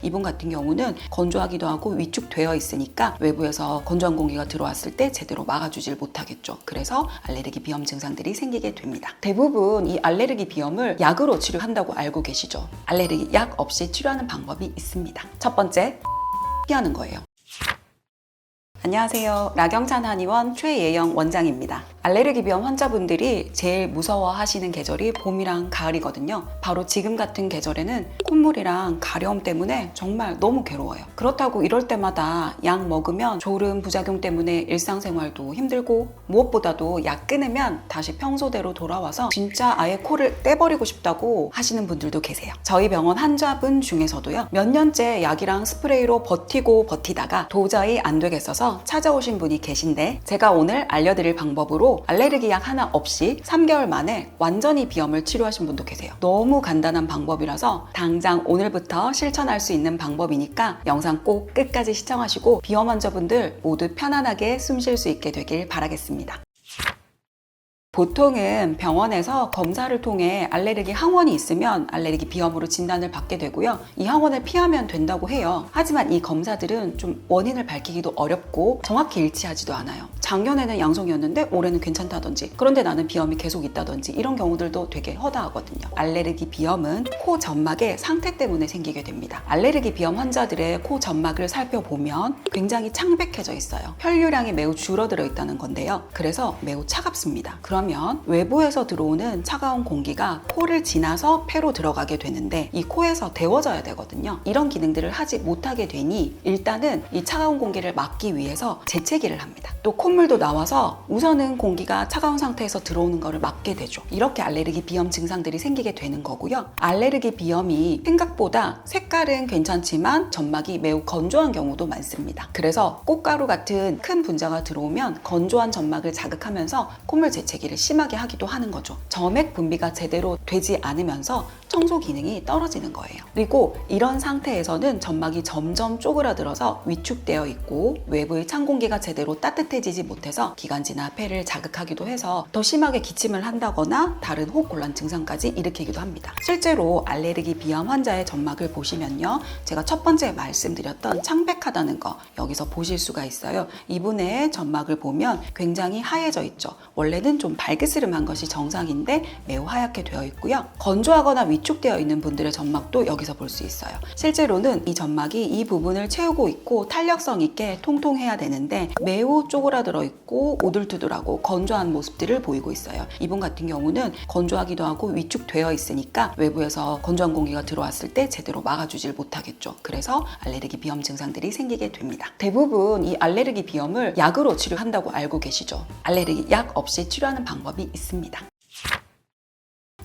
이분 같은 경우는 건조하기도 하고 위축되어 있으니까 외부에서 건조한 공기가 들어왔을 때 제대로 막아주질 못하겠죠. 그래서 알레르기 비염 증상들이 생기게 됩니다. 대부분 이 알레르기 비염을 약으로 치료한다고 알고 계시죠? 알레르기 약 없이 치료하는 방법이 있습니다. 첫 번째, 피하는 거예요. 안녕하세요. 라경찬 한의원 최예영 원장입니다. 알레르기 비염 환자분들이 제일 무서워하시는 계절이 봄이랑 가을이거든요. 바로 지금 같은 계절에는 콧물이랑 가려움 때문에 정말 너무 괴로워요. 그렇다고 이럴 때마다 약 먹으면 졸음 부작용 때문에 일상생활도 힘들고 무엇보다도 약 끊으면 다시 평소대로 돌아와서 진짜 아예 코를 떼버리고 싶다고 하시는 분들도 계세요. 저희 병원 환자분 중에서도요, 몇 년째 약이랑 스프레이로 버티다가 도저히 안 되겠어서 찾아오신 분이 계신데, 제가 오늘 알려드릴 방법으로 알레르기 약 하나 없이 3개월 만에 완전히 비염을 치료하신 분도 계세요. 너무 간단한 방법이라서 당장 오늘부터 실천할 수 있는 방법이니까 영상 꼭 끝까지 시청하시고 비염 환자분들 모두 편안하게 숨 쉴 수 있게 되길 바라겠습니다. 보통은 병원에서 검사를 통해 알레르기 항원이 있으면 알레르기 비염으로 진단을 받게 되고요. 이 항원을 피하면 된다고 해요. 하지만 이 검사들은 좀 원인을 밝히기도 어렵고 정확히 일치하지도 않아요. 작년에는 양성이었는데 올해는 괜찮다든지, 그런데 나는 비염이 계속 있다든지, 이런 경우들도 되게 허다하거든요. 알레르기 비염은 코 점막의 상태 때문에 생기게 됩니다. 알레르기 비염 환자들의 코 점막을 살펴보면 굉장히 창백해져 있어요. 혈류량이 매우 줄어들어 있다는 건데요. 그래서 매우 차갑습니다. 그러면 외부에서 들어오는 차가운 공기가 코를 지나서 폐로 들어가게 되는데 이 코에서 데워져야 되거든요. 이런 기능들을 하지 못하게 되니 일단은 이 차가운 공기를 막기 위해서 재채기를 합니다. 또 콧물도 나와서 우선은 공기가 차가운 상태에서 들어오는 것을 막게 되죠. 이렇게 알레르기 비염 증상들이 생기게 되는 거고요. 알레르기 비염이 생각보다 색깔은 괜찮지만 점막이 매우 건조한 경우도 많습니다. 그래서 꽃가루 같은 큰 분자가 들어오면 건조한 점막을 자극하면서 콧물 재채기를 심하게 하기도 하는 거죠. 점액 분비가 제대로 되지 않으면서 청소 기능이 떨어지는 거예요. 그리고 이런 상태에서는 점막이 점점 쪼그라들어서 위축되어 있고 외부의 찬 공기가 제대로 따뜻해지지 못해서 기관지나 폐를 자극하기도 해서 더 심하게 기침을 한다거나 다른 호흡곤란 증상까지 일으키기도 합니다. 실제로 알레르기 비염 환자의 점막을 보시면요, 제가 첫 번째 말씀드렸던 창백하다는 거 여기서 보실 수가 있어요. 이분의 점막을 보면 굉장히 하얘져 있죠. 원래는 좀 발그스름한 것이 정상인데 매우 하얗게 되어 있고요. 건조하거나 위축되어 있는 분들의 점막도 여기서 볼 수 있어요. 실제로는 이 점막이 이 부분을 채우고 있고 탄력성 있게 통통해야 되는데 매우 쪼그라들어 있고 오돌투돌하고 건조한 모습들을 보이고 있어요. 이분 같은 경우는 건조하기도 하고 위축되어 있으니까 외부에서 건조한 공기가 들어왔을 때 제대로 막아주질 못하겠죠. 그래서 알레르기 비염 증상들이 생기게 됩니다. 대부분 이 알레르기 비염을 약으로 치료한다고 알고 계시죠? 알레르기 약 없이 치료하는 방법이 있습니다.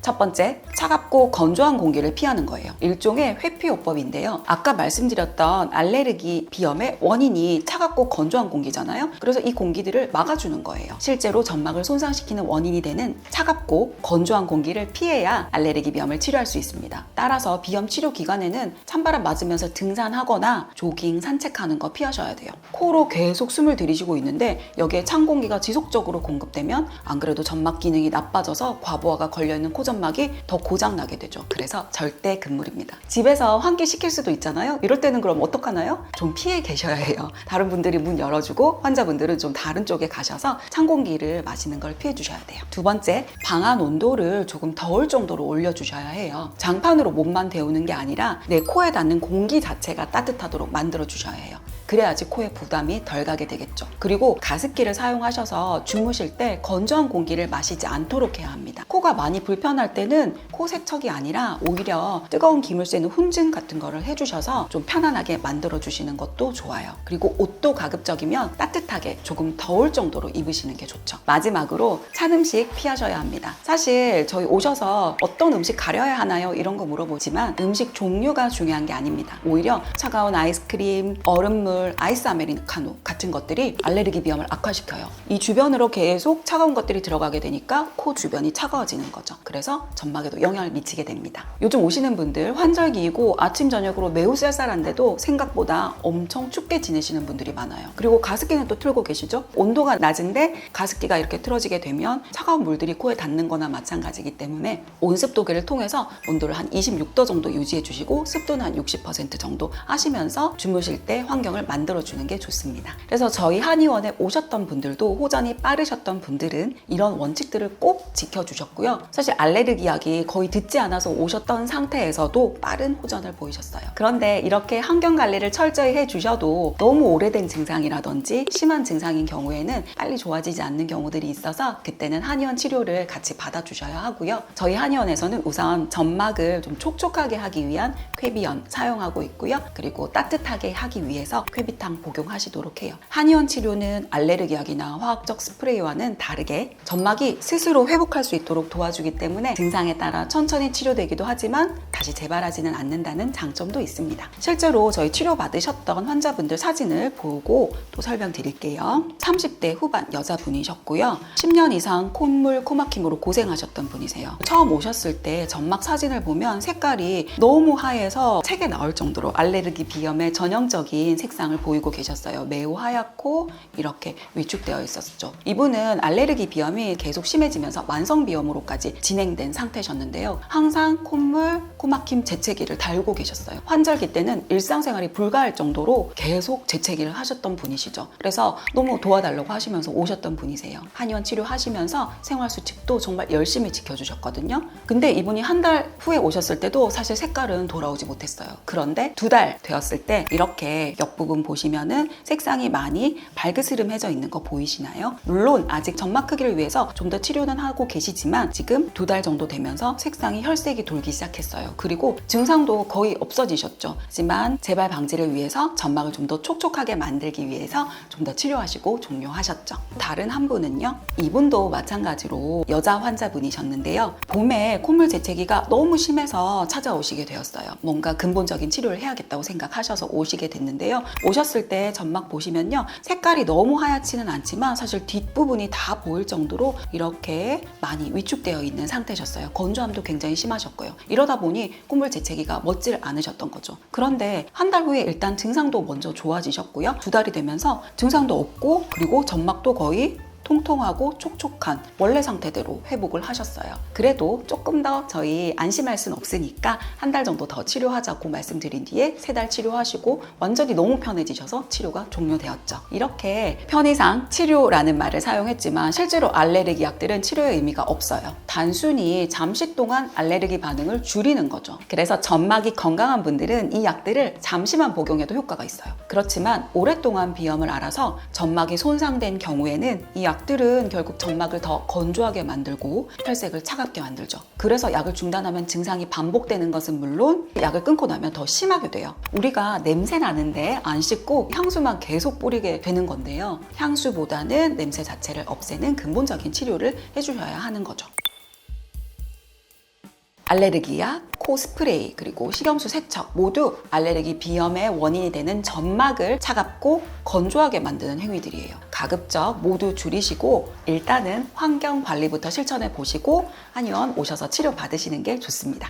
첫 번째, 차갑고 건조한 공기를 피하는 거예요. 일종의 회피요법인데요. 아까 말씀드렸던 알레르기 비염의 원인이 차갑고 건조한 공기잖아요. 그래서 이 공기들을 막아주는 거예요. 실제로 점막을 손상시키는 원인이 되는 차갑고 건조한 공기를 피해야 알레르기 비염을 치료할 수 있습니다. 따라서 비염 치료 기간에는 찬바람 맞으면서 등산하거나 조깅, 산책하는 거 피하셔야 돼요. 코로 계속 숨을 들이쉬고 있는데 여기에 찬 공기가 지속적으로 공급되면 안 그래도 점막 기능이 나빠져서 과부하가 걸려있는 코점막이 더 고장나게 되죠. 그래서 절대 금물입니다. 집에서 환기 시킬 수도 있잖아요. 이럴 때는 그럼 어떡하나요? 좀 피해 계셔야 해요. 다른 분들이 문 열어주고 환자분들은 좀 다른 쪽에 가셔서 찬 공기를 마시는 걸 피해 주셔야 돼요. 두 번째, 방안 온도를 조금 더울 정도로 올려주셔야 해요. 장판으로 몸만 데우는 게 아니라 내 코에 닿는 공기 자체가 따뜻하도록 만들어 주셔야 해요. 그래야지 코에 부담이 덜 가게 되겠죠. 그리고 가습기를 사용하셔서 주무실 때 건조한 공기를 마시지 않도록 해야 합니다. 코가 많이 불편할 때는 코 세척이 아니라 오히려 뜨거운 기물 쐬는 훈증 같은 거를 해주셔서 좀 편안하게 만들어 주시는 것도 좋아요. 그리고 옷도 가급적이면 따뜻하게 조금 더울 정도로 입으시는 게 좋죠. 마지막으로 찬 음식 피하셔야 합니다. 사실 저희 오셔서 어떤 음식 가려야 하나요? 이런 거 물어보지만 음식 종류가 중요한 게 아닙니다. 오히려 차가운 아이스크림, 얼음물, 물, 아이스 아메리카노 같은 것들이 알레르기 비염을 악화시켜요. 이 주변으로 계속 차가운 것들이 들어가게 되니까 코 주변이 차가워지는 거죠. 그래서 점막에도 영향을 미치게 됩니다. 요즘 오시는 분들 환절기이고 아침 저녁으로 매우 쌀쌀한데도 생각보다 엄청 춥게 지내시는 분들이 많아요. 그리고 가습기는 또 틀고 계시죠? 온도가 낮은데 가습기가 이렇게 틀어지게 되면 차가운 물들이 코에 닿는 거나 마찬가지이기 때문에 온습도계를 통해서 온도를 한 26도 정도 유지해 주시고 습도는 한 60% 정도 하시면서 주무실 때 환경을 만들어 주는 게 좋습니다. 그래서 저희 한의원에 오셨던 분들도 호전이 빠르셨던 분들은 이런 원칙들을 꼭 지켜주셨고요. 사실 알레르기 약이 거의 듣지 않아서 오셨던 상태에서도 빠른 호전을 보이셨어요. 그런데 이렇게 환경 관리를 철저히 해주셔도 너무 오래된 증상이라든지 심한 증상인 경우에는 빨리 좋아지지 않는 경우들이 있어서 그때는 한의원 치료를 같이 받아주셔야 하고요. 저희 한의원에서는 우선 점막을 좀 촉촉하게 하기 위한 쾌비연 사용하고 있고요. 그리고 따뜻하게 하기 위해서 쾌비탕 복용하시도록 해요. 한의원 치료는 알레르기 약이나 화학적 스프레이와는 다르게 점막이 스스로 회복할 수 있도록 도와주기 때문에 증상에 따라 천천히 치료되기도 하지만 다시 재발하지는 않는다는 장점도 있습니다. 실제로 저희 치료받으셨던 환자분들 사진을 보고 또 설명드릴게요. 30대 후반 여자분이셨고요. 10년 이상 콧물, 코막힘으로 고생하셨던 분이세요. 처음 오셨을 때 점막 사진을 보면 색깔이 너무 하얘서 책에 나올 정도로 알레르기 비염의 전형적인 색상을 보이고 계셨어요. 매우 하얗고 이렇게 위축되어 있었죠. 이분은 알레르기 비염이 계속 심해지면서 만성 비염으로까지 진행된 상태셨는데요. 항상 콧물, 코막힘 재채기를 달고 계셨어요. 환절기 때는 일상생활이 불가할 정도로 계속 재채기를 하셨던 분이시죠. 그래서 너무 도와달라고 하시면서 오셨던 분이세요. 한의원 치료하시면서 생활수칙도 정말 열심히 지켜주셨거든요. 근데 이분이 한 달 후에 오셨을 때도 사실 색깔은 돌아오지 못했어요. 그런데 2달 되었을 때 이렇게 옆부분 보시면은 색상이 많이 발그스름해져 있는 거 보이시나요? 물론 아직 점막 크기를 위해서 좀 더 치료는 하고 계시지만 지금 2달 정도 되면서 색상이 혈색이 돌기 시작했어요. 그리고 증상도 거의 없어지셨죠. 하지만 재발 방지를 위해서 점막을 좀 더 촉촉하게 만들기 위해서 좀 더 치료하시고 종료하셨죠. 다른 한 분은요. 이분도 마찬가지로 여자 환자분이셨는데요. 봄에 콧물 재채기가 너무 심해서 찾아오시게 되었어요. 뭔가 근본적인 치료를 해야겠다고 생각하셔서 오시게 됐는데요. 오셨을 때 점막 보시면요. 색깔이 너무 하얗지는 않지만 사실 뒷부분이 다 보일 정도로 이렇게 많이 위축되어 있는 상태셨어요. 건조함도 굉장히 심하셨고요. 이러다 보니 콧물 재채기가 멋질 않으셨던 거죠. 그런데 한 달 후에 일단 증상도 먼저 좋아지셨고요. 2달이 되면서 증상도 없고 그리고 점막도 거의 통통하고 촉촉한 원래 상태대로 회복을 하셨어요. 그래도 조금 더 저희 안심할 순 없으니까 한 달 정도 더 치료하자고 말씀드린 뒤에 3달 치료하시고 완전히 너무 편해지셔서 치료가 종료되었죠. 이렇게 편의상 치료라는 말을 사용했지만 실제로 알레르기 약들은 치료의 의미가 없어요. 단순히 잠시 동안 알레르기 반응을 줄이는 거죠. 그래서 점막이 건강한 분들은 이 약들을 잠시만 복용해도 효과가 있어요. 그렇지만 오랫동안 비염을 앓아서 점막이 손상된 경우에는 이 약들은 결국 점막을 더 건조하게 만들고 혈색을 차갑게 만들죠. 그래서 약을 중단하면 증상이 반복되는 것은 물론 약을 끊고 나면 더 심하게 돼요. 우리가 냄새 나는데 안 씻고 향수만 계속 뿌리게 되는 건데요. 향수보다는 냄새 자체를 없애는 근본적인 치료를 해주셔야 하는 거죠. 알레르기 약, 코 스프레이, 그리고 식염수 세척 모두 알레르기 비염의 원인이 되는 점막을 차갑고 건조하게 만드는 행위들이에요. 가급적 모두 줄이시고 일단은 환경 관리부터 실천해 보시고 한의원 오셔서 치료 받으시는 게 좋습니다.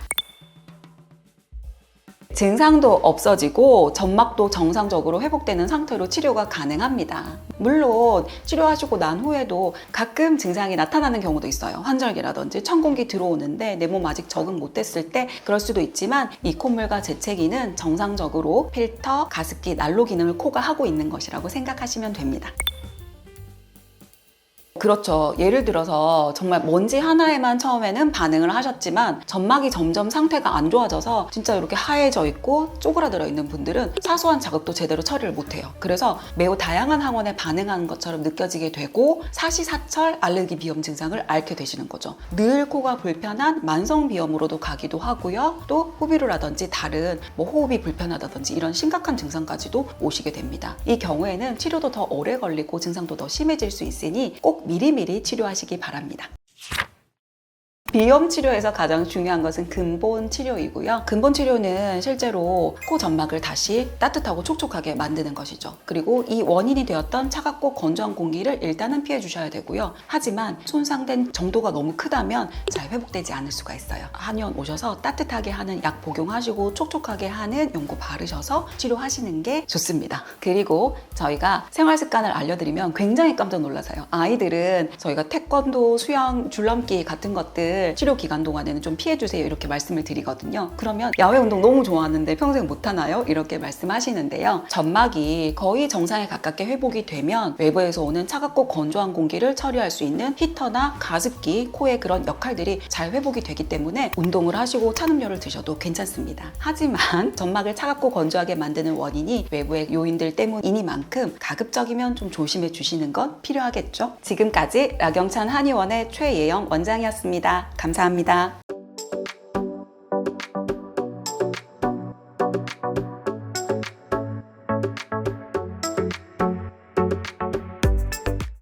증상도 없어지고 점막도 정상적으로 회복되는 상태로 치료가 가능합니다. 물론 치료하시고 난 후에도 가끔 증상이 나타나는 경우도 있어요. 환절기라든지 찬 공기 들어오는데 내 몸 아직 적응 못했을 때 그럴 수도 있지만 이 콧물과 재채기는 정상적으로 필터, 가습기, 난로 기능을 코가 하고 있는 것이라고 생각하시면 됩니다. 그렇죠. 예를 들어서 정말 먼지 하나에만 처음에는 반응을 하셨지만 점막이 점점 상태가 안 좋아져서 진짜 이렇게 하얘져 있고 쪼그라들어 있는 분들은 사소한 자극도 제대로 처리를 못해요. 그래서 매우 다양한 항원에 반응하는 것처럼 느껴지게 되고 사시사철 알레르기 비염 증상을 앓게 되시는 거죠. 늘 코가 불편한 만성 비염으로도 가기도 하고요. 또 호비루라든지 다른 호흡이 불편하다든지 이런 심각한 증상까지도 오시게 됩니다. 이 경우에는 치료도 더 오래 걸리고 증상도 더 심해질 수 있으니 꼭 미리미리 치료하시기 바랍니다. 비염 치료에서 가장 중요한 것은 근본 치료이고요. 근본 치료는 실제로 코 점막을 다시 따뜻하고 촉촉하게 만드는 것이죠. 그리고 이 원인이 되었던 차갑고 건조한 공기를 일단은 피해 주셔야 되고요. 하지만 손상된 정도가 너무 크다면 잘 회복되지 않을 수가 있어요. 한의원 오셔서 따뜻하게 하는 약 복용하시고 촉촉하게 하는 연고 바르셔서 치료하시는 게 좋습니다. 그리고 저희가 생활 습관을 알려드리면 굉장히 깜짝 놀라세요. 아이들은 저희가 태권도, 수영, 줄넘기 같은 것들 치료 기간 동안에는 좀 피해주세요 이렇게 말씀을 드리거든요. 그러면 야외 운동 너무 좋아하는데 평생 못하나요? 이렇게 말씀하시는데요. 점막이 거의 정상에 가깝게 회복이 되면 외부에서 오는 차갑고 건조한 공기를 처리할 수 있는 히터나 가습기, 코의 그런 역할들이 잘 회복이 되기 때문에 운동을 하시고 찬 음료를 드셔도 괜찮습니다. 하지만 점막을 차갑고 건조하게 만드는 원인이 외부의 요인들 때문이니만큼 가급적이면 좀 조심해 주시는 건 필요하겠죠. 지금까지 락영찬 한의원의 최예영 원장이었습니다. 감사합니다.